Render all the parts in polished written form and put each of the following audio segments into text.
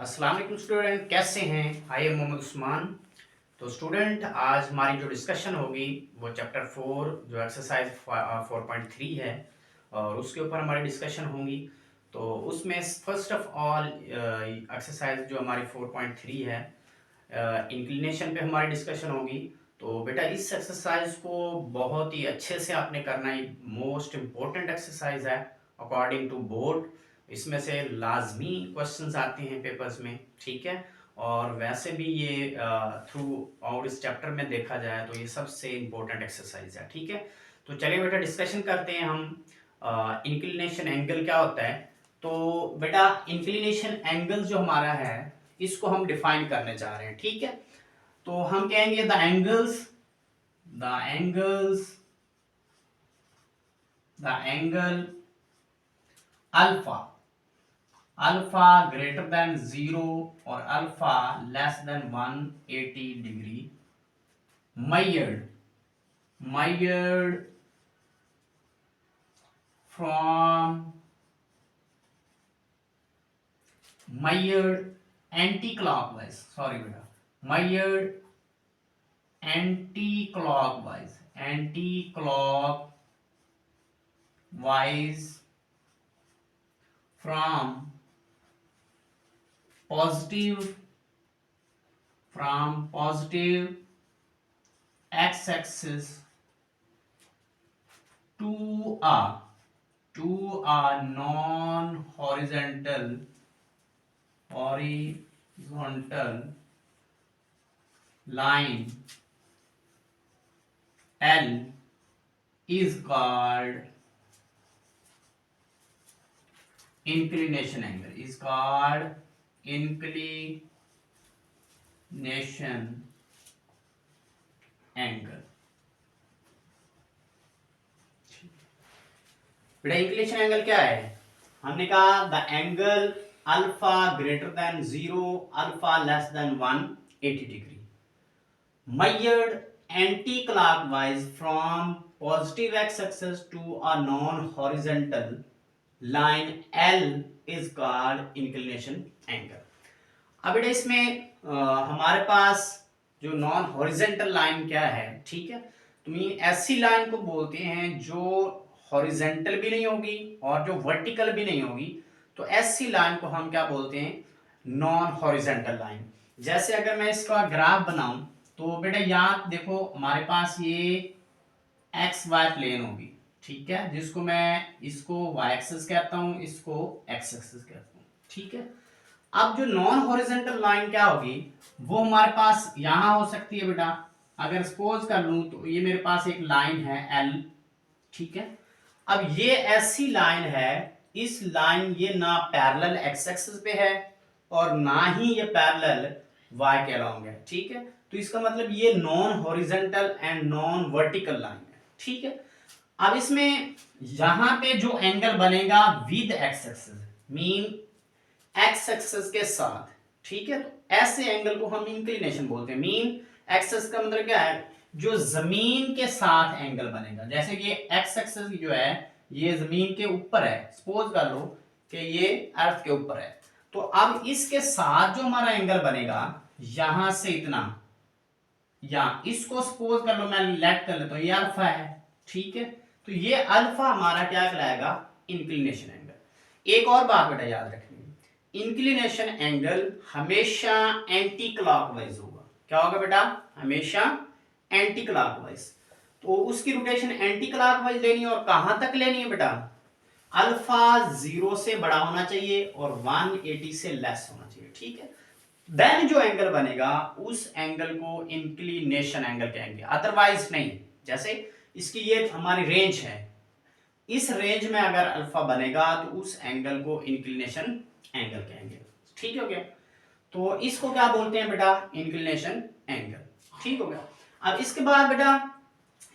अस्सलाम वालेकुम स्टूडेंट, कैसे हैं? I am Mohammad Usman. तो स्टूडेंट, आज हमारी जो डिस्कशन होगी वो चैप्टर 4 जो एक्सरसाइज 4.3 है और उसके ऊपर हमारी डिस्कशन होगी। तो उसमें फर्स्ट ऑफ ऑल एक्सरसाइज जो हमारी 4.3 है, इंक्लिनेशन पे हमारी डिस्कशन होगी। तो बेटा इस एक्सरसाइज को बहुत ही अच्छे से आपने करना है। मोस्ट इम्पोर्टेंट एक्सरसाइज है अकॉर्डिंग टू बोर्ड। इसमें से लाजमी क्वेश्चंस आते हैं पेपर्स में, ठीक है। और वैसे भी ये थ्रू आउट इस चैप्टर में देखा जाए तो ये सबसे इम्पोर्टेंट एक्सरसाइज है, ठीक है। तो चलिए बेटा डिस्कशन करते हैं हम। इंक्लिनेशन एंगल क्या होता है। तो बेटा इंक्लिनेशन एंगल जो हमारा है इसको हम डिफाइन करने जा रहे हैं, ठीक है। तो हम कहेंगे the angle alpha alpha greater than 0 और alpha less than 180 degree measured from measured anti-clockwise, sorry beta, measured anti-clockwise from positive x-axis to a non-horizontal line L is called inclination angle, बेटा इंक्लिनेशन एंगल क्या है? हमने कहा the angle alpha greater than 0 alpha less than 180 degree measured anti-clockwise from positive x-axis to a non-horizontal line L is called inclination angle। अब बेटा इसमें हमारे पास जो नॉन हॉरिजेंटल लाइन क्या है, ठीक है। तो ये ऐसी लाइन को बोलते हैं जो हॉरिजेंटल भी नहीं होगी और जो वर्टिकल भी नहीं होगी। तो ऐसी लाइन को हम क्या बोलते हैं? Non horizontal line. जैसे अगर मैं इसका ग्राफ बनाऊं तो बेटा यहाँ देखो हमारे पास ये एक्स वाई प्लेन होगी, ठीक है, जिसको मैं इसको वाई एक्सिस कहता हूं, इसको एक्स एक्सिस कहता हूं, ठीक है। अब जो नॉन हॉरिजेंटल लाइन क्या होगी वो हमारे पास यहां हो सकती है बेटा। अगर सपोज कर लूं तो ये मेरे पास एक लाइन है एल, ठीक है। अब ये ऐसी लाइन है, इस लाइन ये ना पैरेलल एक्स एक्सिस पे है और ना ही ये पैरेलल वाई के अलोंग है, ठीक है। तो इसका मतलब ये non horizontal and non vertical line है, ठीक है। अब इसमें यहां पे जो एंगल बनेगा with x axis mean X axis के साथ, ठीक है। तो ऐसे एंगल को हम इंक्लिनेशन बोलते हैं। मीन एक्सिस का मतलब क्या है? जो जमीन के साथ एंगल बनेगा। जैसे कि एक्स एक्सिस जो है ये जमीन के ऊपर है, सपोज कर लो कि ये अर्थ के ऊपर है। तो अब इसके साथ जो हमारा एंगल बनेगा यहां से इतना, या इसको सपोज कर लो मैं लेट कर लेता हूं, ये अल्फा है, ठीक है। तो ये अल्फा हमारा क्या कहलाएगा? Inclination angle. एक और बात बेटा याद रखनी, इंक्लिनेशन एंगल हमेशा एंटी क्लॉकवाइज होगा। क्या होगा बेटा? हमेशा एंटी क्लॉकवाइज। तो उसकी रोटेशन एंटी क्लॉकवाइज लेनी है और कहां तक लेनी है बेटा? अल्फा 0 से बड़ा होना चाहिए और 180 से लेस होना चाहिए, ठीक है। देन जो एंगल बनेगा उस एंगल को इंक्लिनेशन एंगल कहेंगे, अदरवाइज नहीं। जैसे इसकी ये हमारी रेंज है, इस रेंज में अगर अल्फा बनेगा तो उस एंगल को इंक्लिनेशन एंगल कहेंगे, ठीक हो गया। तो इसको क्या बोलते हैं बेटा? इंक्लिनेशन एंगल, ठीक हो गया। अब इसके बाद बेटा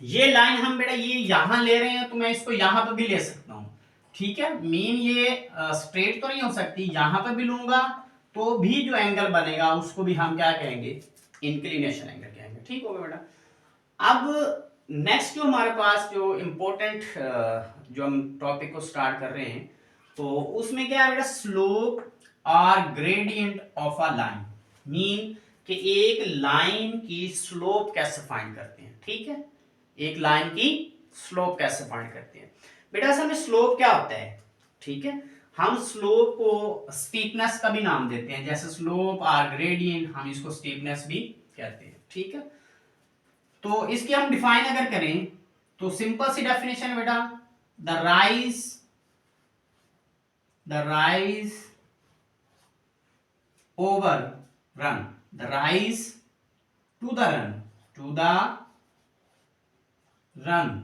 ये लाइन हम बेटा ये यहां ले रहे हैं तो मैं इसको यहां पर भी ले सकता हूं, ठीक है। मीन ये स्ट्रेट तो नहीं हो सकती, यहां पर भी लूंगा तो भी जो एंगल बनेगा उसको भी हम क्या कहेंगे? इंक्लिनेशन एंगल कहेंगे, ठीक हो गया बेटा। अब नेक्स्ट जो हमारे पास जो इंपॉर्टेंट जो हम टॉपिक को स्टार्ट कर रहे हैं तो उसमें क्या है बेटा? स्लोप और gradient of a line, mean कि एक लाइन की स्लोप कैसे फाइंड करते हैं, ठीक है, एक लाइन की स्लोप कैसे फाइंड करते हैं बेटा। असल में स्लोप क्या होता है, ठीक है, हम स्लोप को स्टीपनेस का भी नाम देते हैं, जैसे स्लोप और ग्रेडियंट हम इसको स्टीपनेस भी कहते हैं, ठीक है। तो इसकी हम डिफाइन अगर करें तो सिंपल सी डेफिनेशन है बेटा, the rise over run, the rise to the run,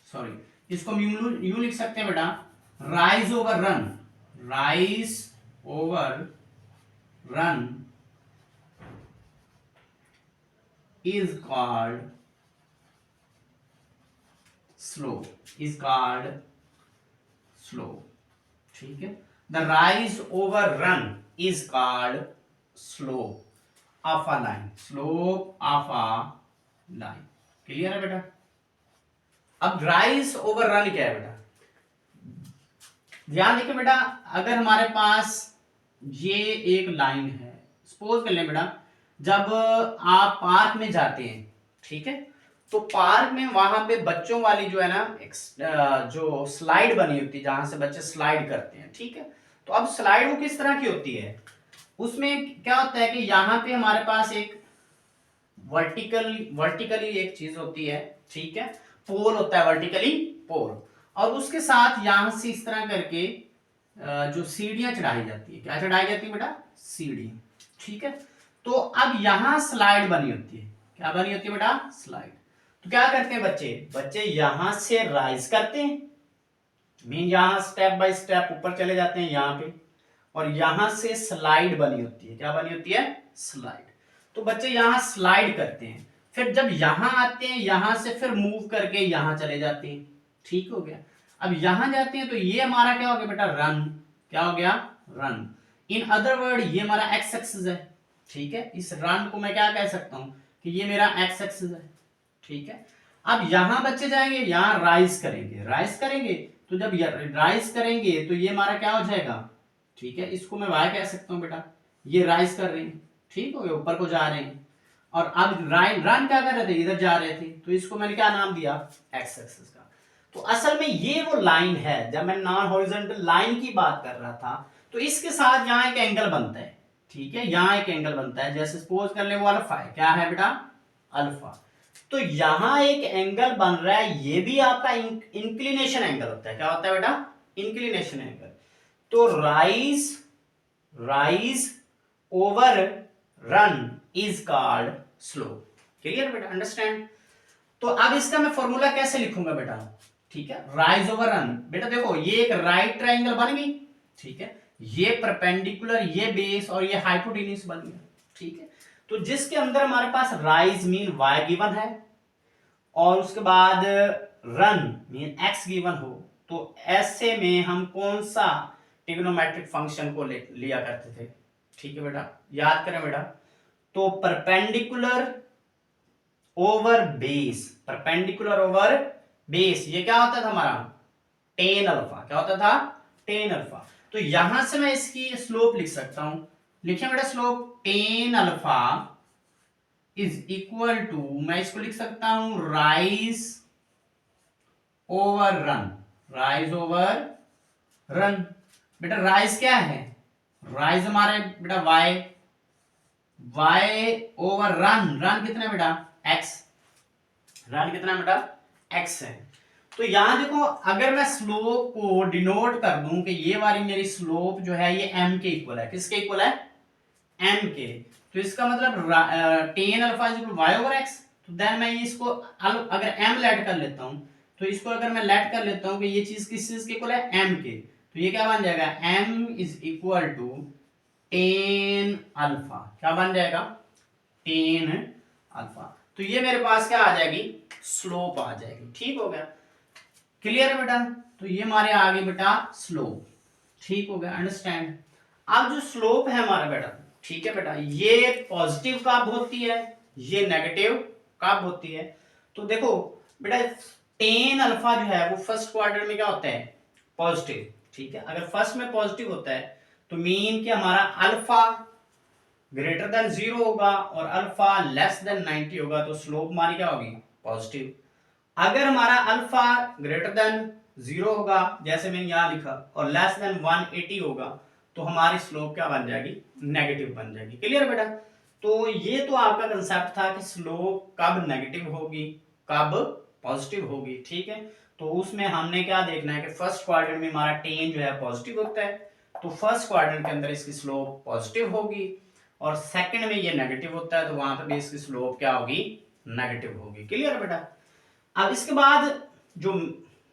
sorry, इसको हम यूं लिख सकते हैं बेटा, rise over run is called slope, ठीक है। the rise over run is called slope of a line, clear है बेटा। अब राइज ओवर रन क्या है बेटा, ध्यान देखिए बेटा, अगर हमारे पास ये एक लाइन है, सपोज कर लें बेटा, जब आप पार्क में जाते हैं, ठीक है, तो पार्क में वहां पे बच्चों वाली जो है ना एक जो स्लाइड बनी होती है, जहां से बच्चे स्लाइड करते हैं, ठीक है। तो अब स्लाइड वो किस तरह की होती है, उसमें क्या होता है कि यहाँ पे हमारे पास एक वर्टिकली एक चीज होती है, ठीक है, पोल होता है, वर्टिकली पोल, और उसके साथ यहां से इस तरह करके जो सीढ़ियां चढ़ाई जाती है, क्या चढ़ाई जाती है बेटा, सीढ़ी, ठीक है। तो अब यहां स्लाइड बनी होती है, क्या बनी होती है बेटा, स्लाइड। तो क्या करते हैं बच्चे यहां से राइज करते हैं, मीन यहां स्टेप बाय स्टेप ऊपर चले जाते हैं यहाँ पे, और यहां से स्लाइड बनी होती है, क्या बनी होती है, स्लाइड। तो बच्चे यहां स्लाइड करते हैं, फिर जब यहां आते हैं यहां से फिर मूव करके यहां चले जाते हैं, ठीक हो गया। अब यहां जाते हैं तो ये हमारा क्या हो गया बेटा, रन, क्या हो गया, रन। इन अदर वर्ड ये हमारा एक्स एक्सिस है, ठीक है, इस रन को मैं क्या कह सकता हूं कि ये मेरा एक्स एक्सिस है, ठीक है। अब यहां बच्चे जाएंगे, यहां राइज करेंगे, तो जब राइज करेंगे तो ये हमारा क्या हो जाएगा, ठीक है, इसको मैं वाई कह सकता हूं बेटा, ये राइज कर रहे हैं, ठीक हो गया, ऊपर को जा रहे हैं। और अब रन क्या कर रहे थे, इधर जा रहे थे, तो इसको मैंने क्या नाम दिया, एक्स एक्सिस का। तो असल में ये वो लाइन है, जब मैं नॉन हॉरिजॉन्टल लाइन की बात कर रहा था, तो इसके साथ यहां एक एंगल बनता है, ठीक है, यहां एक एंगल बनता है, जैसे सपोज कर ले वो अल्फा है, क्या है बेटा, अल्फा। तो यहां एक एंगल बन रहा है, ये भी आपका इंक्लिनेशन एंगल होता है, क्या होता है बेटा, इंक्लिनेशन एंगल। तो rise over run is called slope, clear बेटा, अंडरस्टैंड। तो अब इसका मैं फॉर्मूला कैसे लिखूंगा बेटा, ठीक है, राइज ओवर रन, बेटा देखो ये एक राइट ट्रायंगल बन गई, ठीक है, ये परपेंडिकुलर, ये बेस और ये हाइपोटेन्यूज बन गया, ठीक है। तो जिसके अंदर हमारे पास राइज मीन y गिवन है, और उसके बाद रन मीन x गिवन हो, तो ऐसे में हम कौन सा ट्रिग्नोमेट्रिक फंक्शन को लिया करते थे, ठीक है बेटा, याद करें बेटा। तो परपेंडिकुलर ओवर बेस, ये क्या होता था हमारा, टेन अल्फा, क्या होता था, टेन अल्फा। तो यहां से मैं इसकी स्लोप लिख सकता हूं, लिखिए बेटा slope, tan alpha is equal to, मैं इसको लिख सकता हूं राइज ओवर रन, बेटा राइज क्या है, राइज हमारे बेटा y ओवर रन कितना है बेटा, x, रन कितना है बेटा, x है। तो यहां देखो, अगर मैं स्लोप को डिनोट कर दूं कि ये वाली मेरी स्लोप जो है ये m के इक्वल है, किसके इक्वल है, m के, तो इसका मतलब ten alpha is equal y over x। तो देन मैं इसको अगर m लेट कर लेता हूं, तो इसको अगर मैं लेट कर लेता हूं कि ये चीज किस चीज के इक्वल है, m के, तो ये क्या बन जाएगा, m is equal to tan alpha, क्या बन जाएगा, टेन अल्फा। तो ये मेरे पास क्या आ जाएगी, स्लोप आ जाएगी, ठीक हो गया, क्लियर है बेटा। तो ये हमारे आ गई बेटा स्लोप, ठीक हो गया, अंडरस्टैंड। अब जो स्लोप है हमारा बेटा, ठीक है बेटा, ये पॉजिटिव कब होती है, ये नेगेटिव कब होती है। तो देखो बेटा, टेन अल्फा जो है वो फर्स्ट क्वार्टर में क्या होता है, पॉजिटिव, ठीक है, अगर फर्स्ट में पॉजिटिव होता है तो मीन कि हमारा अल्फा ग्रेटर देन 0 होगा और अल्फा लेस देन 90 होगा, तो स्लोप हमारी क्या होगी, पॉजिटिव। अगर हमारा अल्फा ग्रेटर देन 0 होगा जैसे मैंने यहां लिखा और लेस देन 180 होगा, तो हमारी स्लोप क्या बन जाएगी, नेगेटिव बन जाएगी। क्लियर बेटा? तो ये तो आपका कंसेप्ट था कि स्लोप कब नेगेटिव होगी कब पॉजिटिव होगी, ठीक है। तो उसमें हमने क्या देखना है कि फर्स्ट क्वाड्रेंट में हमारा टेन जो है पॉजिटिव होता है, तो फर्स्ट क्वाड्रेंट के अंदर इसकी स्लोप पॉजिटिव होगी, और सेकंड में ये नेगेटिव होता है तो वहां पर भी इसकी स्लोप क्या होगी, नेगेटिव होगी। क्लियर बेटा? अब इसके बाद जो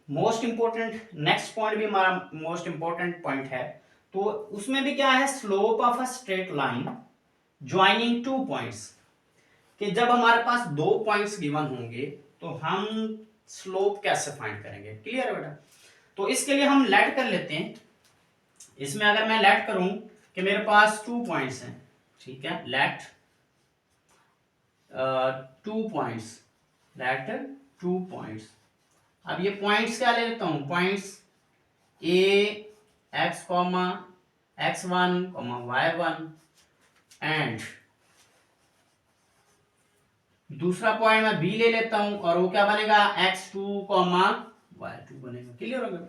मोस्ट इंपोर्टेंट नेक्स्ट पॉइंट भी हमारा मोस्ट इंपोर्टेंट पॉइंट है, तो उसमें भी क्या है, slope of a straight line joining two points, कि जब हमारे पास दो पॉइंट्स गिवन होंगे तो हम स्लोप कैसे फाइंड करेंगे। क्लियर है बेटा? तो इसके लिए हम लेट कर लेते हैं। इसमें अगर मैं लेट करूं कि मेरे पास 2 पॉइंट्स हैं, ठीक है, लेट 2 पॉइंट्स, लेट 2 पॉइंट्स। अब ये पॉइंट्स क्या ले लेता हूं, points A x comma x1 y1 and दूसरा पॉइंट मैं बी ले लेता हूं और वो क्या बनेगा, x2 y2 बनेगा। क्लियर हो गया?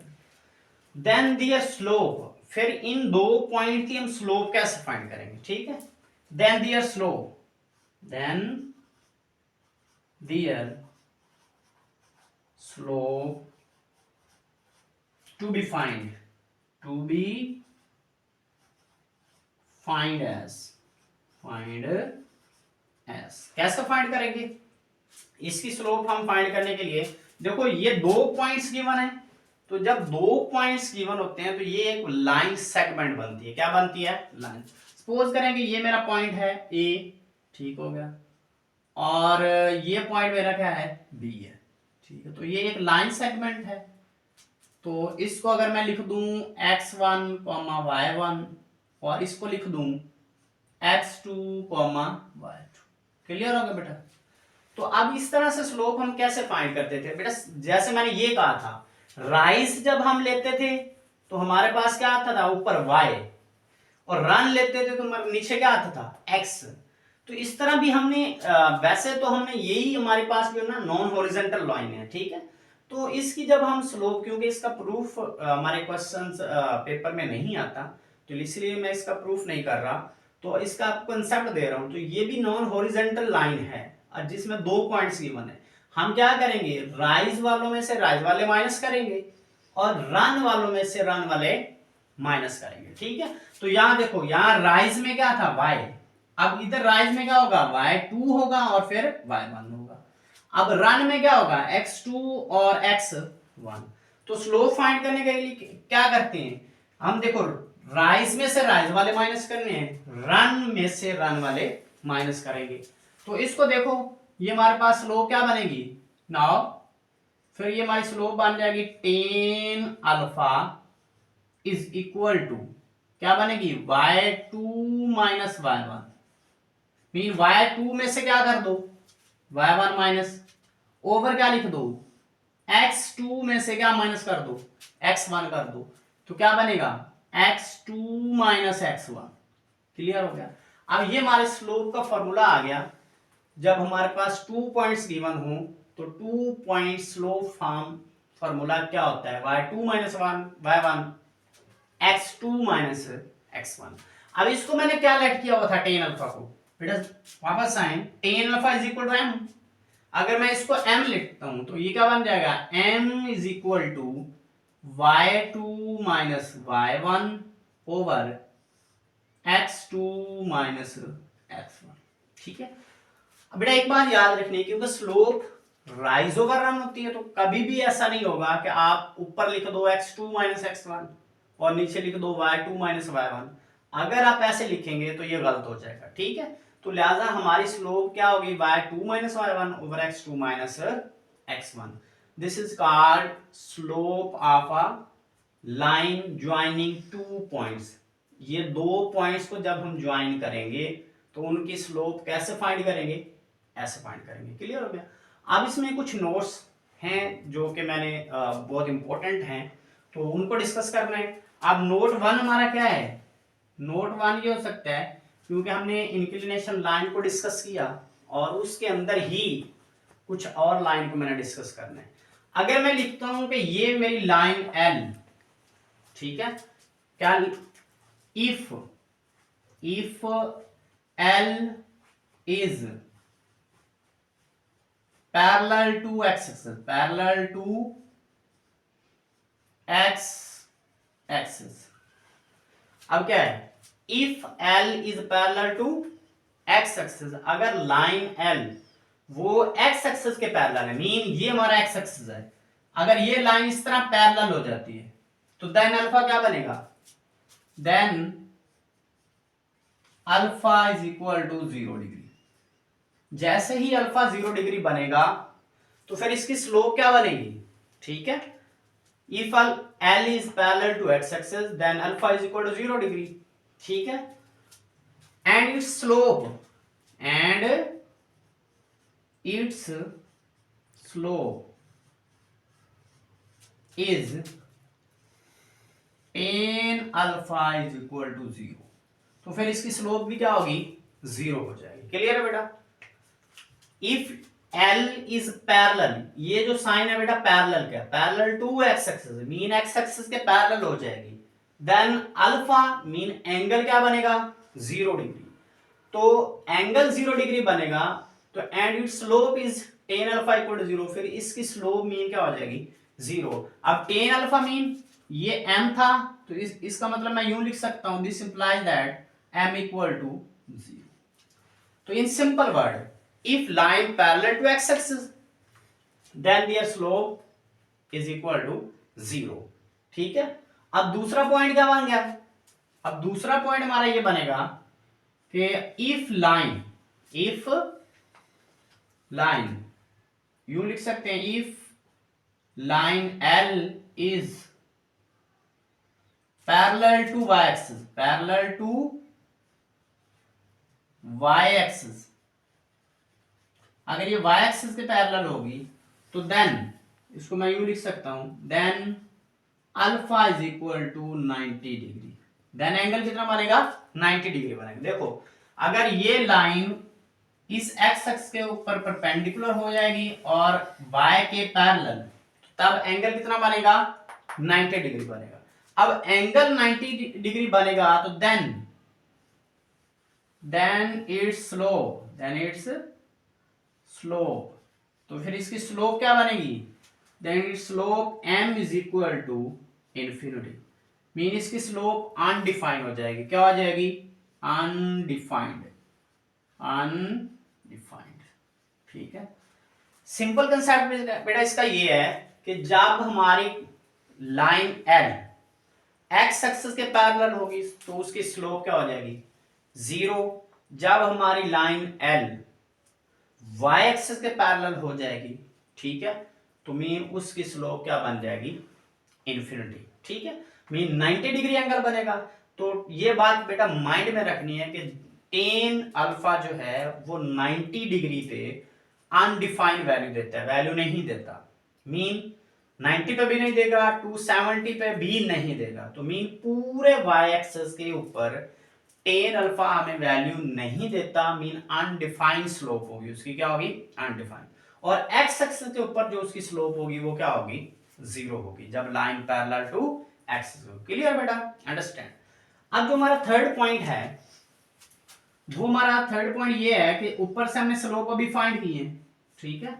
देन दियर स्लोप, फिर इन दो पॉइंट की हम स्लोप कैसे फाइंड करेंगे, ठीक है। Then their slope, then their slope to be find as कैसे फाइंड करेंगे इसकी स्लोप हम फाइंड करने के लिए, देखो ये दो पॉइंट्स गिवन है, तो जब दो पॉइंट्स गिवन होते हैं तो ये एक लाइन सेगमेंट बनती है। क्या बनती है, लाइन। सपोज करेंगे ये मेरा पॉइंट है ए, ठीक हो गया, और ये पॉइंट मेरा क्या है, बी है, ठीक है। तो ये एक लाइन सेगमेंट है, तो इसको अगर मैं लिख दूं x1, y1 और इसको लिख दूं x2, y2। क्लियर हो गया बेटा? तो अब इस तरह से स्लोप हम कैसे फाइंड करते थे बेटा, जैसे मैंने ये कहा था, राइज जब हम लेते थे तो हमारे पास क्या आता था, ऊपर y, और रन लेते थे तो नीचे क्या आता था, x। तो इस तरह भी हमने वैसे तो हमने यही हमारे पास जो ना नॉन हॉरिजॉन्टल लाइन है, ठीक है। तो इसकी जब हम स्लोप, क्योंकि इसका प्रूफ हमारे क्वेश्चंस पेपर में नहीं आता, तो इसलिए मैं इसका प्रूफ नहीं कर रहा, तो इसका आपको कंसेप्ट दे रहा हूं। तो ये भी नॉन हॉरिजॉन्टल लाइन है और जिसमें दो पॉइंट्स गिवन है। हम क्या करेंगे, राइज वालों में से राइज वाले माइनस करेंगे और रन वालों में से रन वाले माइनस करेंगे, ठीक है। तो यहां देखो, यहां राइज में क्या था, y, अब इधर राइज में क्या होगा, y2 होगा और फिर y1 होगा। अब रन में क्या होगा, x2 और x1। तो स्लोप फाइंड करने के लिए क्या करते हैं हम, देखो राइज में से राइज वाले माइनस करने हैं, रन में से रन वाले माइनस करेंगे। तो इसको देखो, ये हमारे पास स्लोप क्या बनेगी नाउ, फिर ये हमारी स्लोप बन जाएगी tan alpha is equal to क्या बनेगी, y2 minus y1। Mean y2 में से क्या कर दो, y1 माइनस, ओवर क्या लिख दो, x2 में से क्या माइनस कर दो, x1 कर दो, तो क्या बनेगा x2 माइनस x1। क्लियर हो गया? अब ये हमारे स्लोप का फॉर्मूला आ गया। जब हमारे पास 2 पॉइंट्स गिवन हो तो 2 पॉइंट स्लोप फॉर्मूला क्या होता है, y2 minus y1 x2 minus x1। अब इसको मैंने क्या लेट किया हुआ था, tan अल्फा को, बेटा वापस आए, tan alpha is equal to m। अगर मैं इसको m लिखता हूं तो ये क्या बन जाएगा, m is equal to y2 minus y1 over x2 minus x1, ठीक है। अब बेटा एक बात याद रखनी है, क्योंकि स्लोप राइज ओवर रन होती है, तो कभी भी ऐसा नहीं होगा कि आप ऊपर लिख दो x2 माइनस x1 और नीचे लिख दो y2 माइनस y1। अगर आप ऐसे लिखेंगे तो ये गलत हो जाएगा, ठीक है। तो लिहाजा हमारी स्लोप क्या होगी, y2 minus y1 over x2 minus x1। This is called slope of a line joining two points. ये दो पॉइंट्स को जब हम ज्वाइन करेंगे तो उनकी स्लोप कैसे फाइंड करेंगे, ऐसे फाइंड करेंगे। क्लियर हो गया? अब इसमें कुछ नोट्स हैं जो कि मैंने बहुत इंपॉर्टेंट हैं, तो उनको डिस्कस करना है। अब नोट 1 हमारा क्या है, नोट 1 ये हो सकता है क्योंकि हमने इंक्लिनेशन लाइन को डिस्कस किया और उसके अंदर ही कुछ और लाइन को मैंने डिस्कस करना है। अगर मैं लिखता हूं कि ये मेरी लाइन एल, ठीक है, क्या, if L is parallel to X axis, parallel to X axis. अब क्या है, if L is parallel to X axis, अगर लाइन एल वो एक्स एक्सिस के पैरेलल है, मीन ये हमारा एक्स एक्सिस है, अगर ये लाइन इस तरह पैरेलल हो जाती है तो देन अल्फा क्या बनेगा, then alpha is equal to 0 degree. जैसे ही अल्फा 0 डिग्री बनेगा तो फिर इसकी स्लोप क्या बनेगी, ठीक है, if L is parallel to X axis then alpha is equal to 0 degree, ठीक है, and its slope is tan alpha is equal to 0, तो फिर इसकी स्लोप भी क्या होगी, 0 हो जाएगी। क्लियर है बेटा। इफ L इज पैरेलल, ये जो साइन है बेटा पैरेलल क्या, parallel to X axis, mean X axis के पैरेलल हो जाएगी, देन अल्फा मीन एंगल क्या बनेगा, 0 डिग्री। तो एंगल 0 डिग्री बनेगा तो and its slope is tan alpha equal to 0, फिर इसकी स्लोप मीन क्या हो जाएगी, 0। अब tan अल्फा मीन ये m था तो इसका मतलब मैं यूं लिख सकता हूं, this implies that m equal to 0। तो in simple word, if line parallel to x axis then their slope is equal to 0, ठीक है। अब दूसरा पॉइंट क्या बन गया, अब दूसरा पॉइंट हमारा ये बनेगा कि if line यूं लिख सकते हैं, if line L is parallel to y axis, parallel to y axis, अगर ये y एक्सिस के पैरेलल होगी तो देन इसको मैं यूं लिख सकता हूं, then alpha is equal to 90 degree, then angle कितना बनेगा, 90 डिग्री बनेगा। देखो अगर ये लाइन इस x एक्सिस के ऊपर परपेंडिकुलर हो जाएगी और y के पैरेलल, तब एंगल कितना बनेगा, 90 डिग्री बनेगा। अब एंगल 90 डिग्री बनेगा तो देन इट्स स्लोप, तो फिर इसकी स्लोप क्या बनेगी, then its slope m is equal to infinity, mean इसकी स्लोप अनडिफाइंड हो जाएगी, क्या हो जाएगी, अनडिफाइंड, ठीक है। सिंपल कंसेप्ट बेटा इसका ये है कि जब हमारी लाइन L x एक्सिस के पैरेलल होगी तो उसकी स्लोप क्या हो जाएगी, 0। जब हमारी लाइन L y एक्सिस के पैरेलल हो जाएगी, ठीक है, तो मीन उसकी स्लोप क्या बन जाएगी, इन्फिनिटी, ठीक है, मीन 90 डिग्री एंगल बनेगा। तो ये बात बेटा माइंड में रखनी है कि tan अल्फा जो है वो 90 डिग्री पे अनडिफाइंड वैल्यू देता है, वैल्यू नहीं देता, मीन 90 पे भी नहीं देगा, 270 पे भी नहीं देगा, तो मीन पूरे y एक्सिस के ऊपर tan अल्फा हमें वैल्यू नहीं देता, मीन अनडिफाइंड स्लोप होगी उसकी, क्या होगी, अनडिफाइंड। और x एक्सिस के ऊपर जो उसकी स्लोप होगी वो क्या होगी, 0 होगी, जब लाइन पैरेलल टू एक्सिस होगी। क्लियर बेटा, अंडरस्टैंड। अब जो हमारा थर्ड पॉइंट है, वो हमारा थर्ड पॉइंट ये है कि ऊपर से हमने स्लोप अभी फाइंड की है, ठीक है।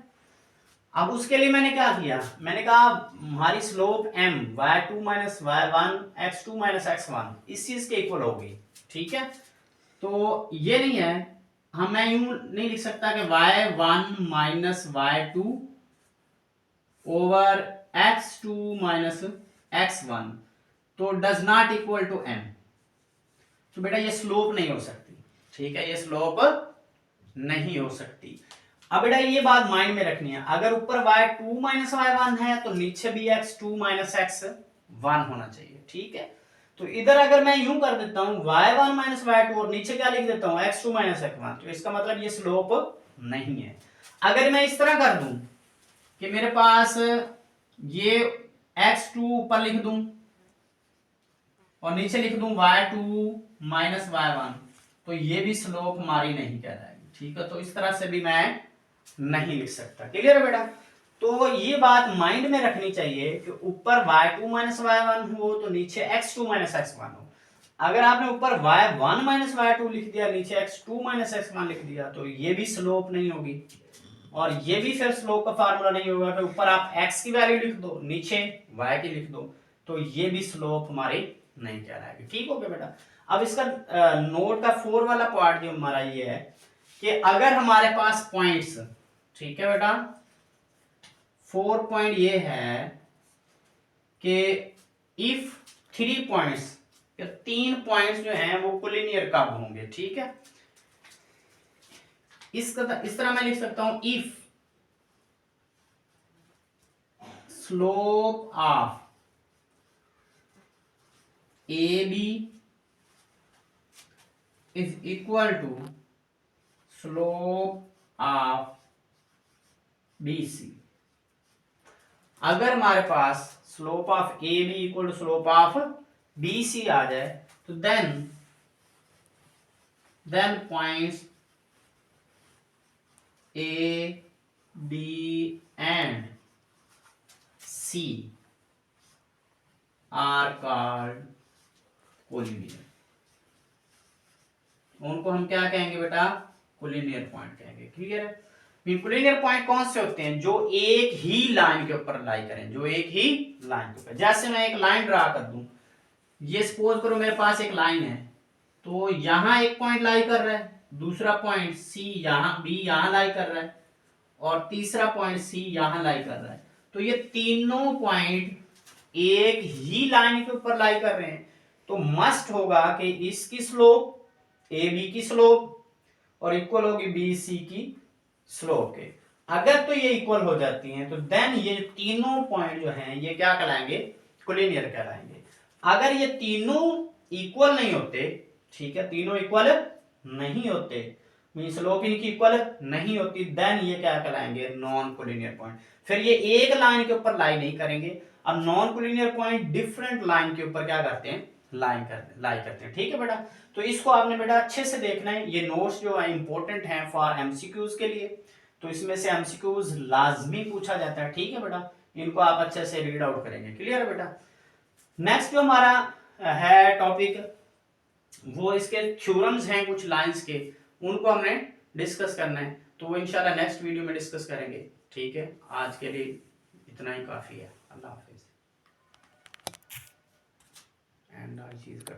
अब उसके लिए मैंने क्या किया, मैंने कहा हमारी slope m y2 minus y1 x2 minus x1 इस चीज के इक्वल होगी, ठीक है। तो ये नहीं है, हम मैं यूं नहीं लिख सकता कि y1 minus y2 over x2 minus x1 तो does not equal to m, तो बेटा ये स्लोप नहीं हो सकती, ठीक है, ये स्लोप नहीं हो सकती। अब बेटा ये बात माइंड में रखनी है, अगर ऊपर y2 माइनस y1 है तो नीचे भी x2 माइनस x1 होना चाहिए, ठीक है। तो इधर अगर मैं यूं कर देता हूं y1 माइनस y2 और नीचे क्या लिख देता हूं x2 माइनस x1, तो इसका मतलब ये स्लोप नहीं है। अगर मैं इस तरह कर दूं कि मेरे पास ये x2 ऊपर लिख दूं और नीचे लिख दूं y2 -y1, तो ये भी स्लोप हमारी नहीं कहलाएगी। ठीक है, तो इस तरह से भी मैं नहीं लिख सकता। क्लियर है बेटा? तो ये बात माइंड में रखनी चाहिए कि ऊपर y2 - y1 हो तो नीचे x2 - x1 हो। अगर आपने ऊपर y1 - y2 लिख दिया, नीचे x2 - x1 लिख दिया, तो ये भी स्लोप नहीं होगी और ये भी फिर स्लोप का फार्मूला नहीं होगा कि ऊपर आप x की वैल्यू लिख दो, नीचे y की लिख दो, तो ये भी स्लोप हमारी नहीं कहलाएगी। ठीक हो गया बेटा? अब इसका नोट का 4 वाला पार्ट जो हमारा ये है कि अगर हमारे पास पॉइंट्स, ठीक है बेटा, 4 पॉइंट ये है कि इफ 3 पॉइंट्स, 3 पॉइंट्स जो हैं वो कोलिनियर कब होंगे। ठीक है, इस तरह मैं लिख सकता हूं, if slope of A B is equal to slope of B C. अगर हमारे पास slope of A B equal to slope of B C आ जाए तो then points A B and C are called collinear. उनको हम क्या कहेंगे बेटा? कोलिनियर पॉइंट कहेंगे। क्लियर है? कोलिनियर पॉइंट कौन से होते हैं? जो एक ही लाइन के ऊपर लाई करें, जो एक ही लाइन के ऊपर। जैसे मैं एक लाइन ड्रा कर दूं, ये सपोज करो मेरे पास एक लाइन है, तो यहां एक पॉइंट लाई कर रहा है, दूसरा पॉइंट सी यहां, बी यहां लाई कर रहा है और तीसरा पॉइंट सी यहां लाई कर रहा है। तो ये तीनों पॉइंट एक ही लाइन के ऊपर लाई कर रहे हैं, तो मस्ट होगा कि इसकी स्लोप ए बी की स्लोप और इक्वल होगी बी सी की स्लोप के। अगर तो ये इक्वल हो जाती हैं तो देन ये तीनों पॉइंट जो हैं ये क्या कहलाएंगे? कोलिनियर कहलाएंगे। अगर ये तीनों इक्वल नहीं होते, ठीक है, तीनों इक्वल नहीं होते, मीन स्लोप इनकी इक्वल नहीं होती, देन ये क्या कहलाएंगे? Non collinear point. फिर ये एक लाइन के ऊपर लाई नहीं करेंगे। अब non collinear point different line के ऊपर क्या करते हैं? लाई करते हैं। ठीक है बेटा? तो इसको आपने बेटा अच्छे से देखना है। ये नोट्स जो है इंपॉर्टेंट हैं फॉर एमसीक्यूज के लिए, तो इसमें से एमसीक्यूज लाजमी पूछा जाता है। ठीक है बेटा? इनको आप अच्छे से रीड आउट करेंगे। क्लियर है बेटा? नेक्स्ट जो हमारा है टॉपिक, वो इसके थ्योरम्स हैं कुछ लाइंस के, उनको हमने डिस्कस करना है, तो वो इंशाल्लाह नेक्स्ट वीडियो में डिस्कस करेंगे। ठीक है, आज के लिए इतना ही काफी है। अल्लाह हाफिज। एंड चीज का